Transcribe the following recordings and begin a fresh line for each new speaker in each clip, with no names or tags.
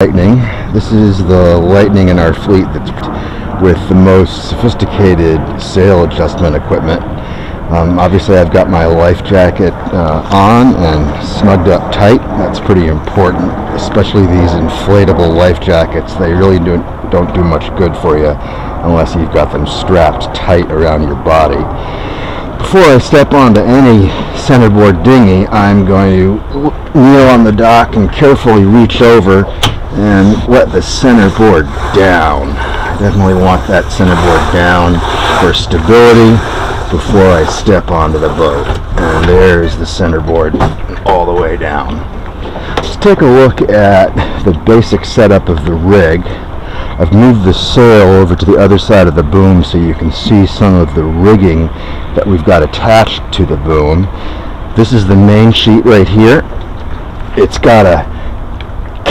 Lightning. This is the Lightning in our fleet that's with the most sophisticated sail adjustment equipment. Obviously I've got my life jacket on and snugged up tight. That's pretty important, especially these inflatable life jackets. They really don't do much good for you unless you've got them strapped tight around your body. Before I step onto any centerboard dinghy, I'm going to kneel on the dock and carefully reach over and let the centerboard down. I definitely want that centerboard down for stability before I step onto the boat. And there's the centerboard all the way down. Let's take a look at the basic setup of the rig. I've moved the sail over to the other side of the boom so you can see some of the rigging that we've got attached to the boom. This is the main sheet right here. It's got a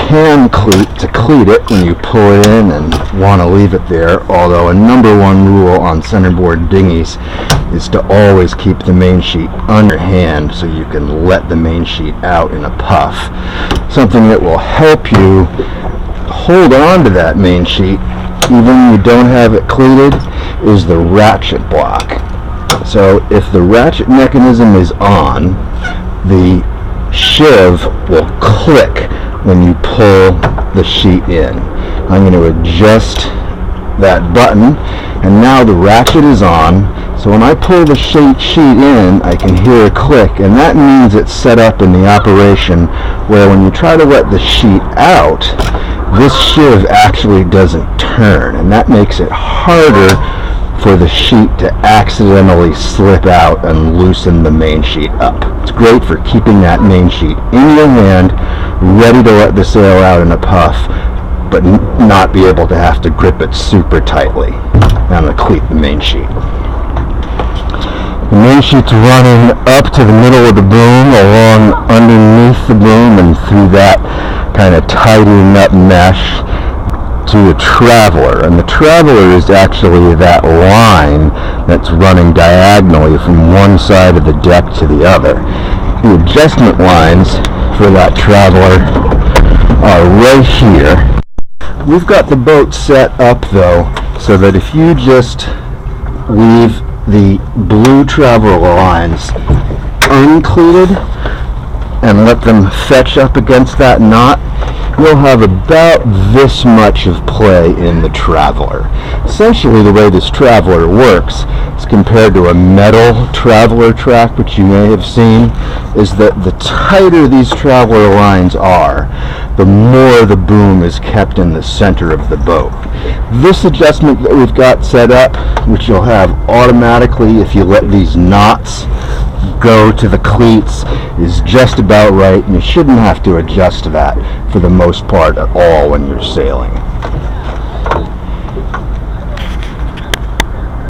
can cleat to cleat it when you pull it in and want to leave it there, although a number one rule on centerboard dinghies is to always keep the main sheet under hand so you can let the main sheet out in a puff. Something that will help you hold on to that main sheet even when you don't have it cleated is the ratchet block. So if the ratchet mechanism is on, the sheave will click when you pull the sheet in. I'm going to adjust that button, and now the ratchet is on, so when I pull the sheet in, I can hear a click, and that means it's set up in the operation where when you try to let the sheet out, this sheave actually doesn't turn, and that makes it harder for the sheet to accidentally slip out and loosen the main sheet up. It's great for keeping that main sheet in your hand, ready to let the sail out in a puff, but not be able to have to grip it super tightly. Now I'm going to cleat the main sheet. The main sheet's running up to the middle of the boom, along underneath the boom, and through that kind of tightening up mesh to the traveler. And the traveler is actually that line that's running diagonally from one side of the deck to the other. The adjustment lines for that traveler are right here. We've got the boat set up though so that if you just leave the blue traveler lines uncleated and let them fetch up against that knot, you'll have about this much of play in the traveler. Essentially the way this traveler works is compared to a metal traveler track, which you may have seen, is that the tighter these traveler lines are, the more the boom is kept in the center of the boat. This adjustment that we've got set up, which you'll have automatically if you let these knots go to the cleats, is just about right, and you shouldn't have to adjust that for the most part at all when you're sailing.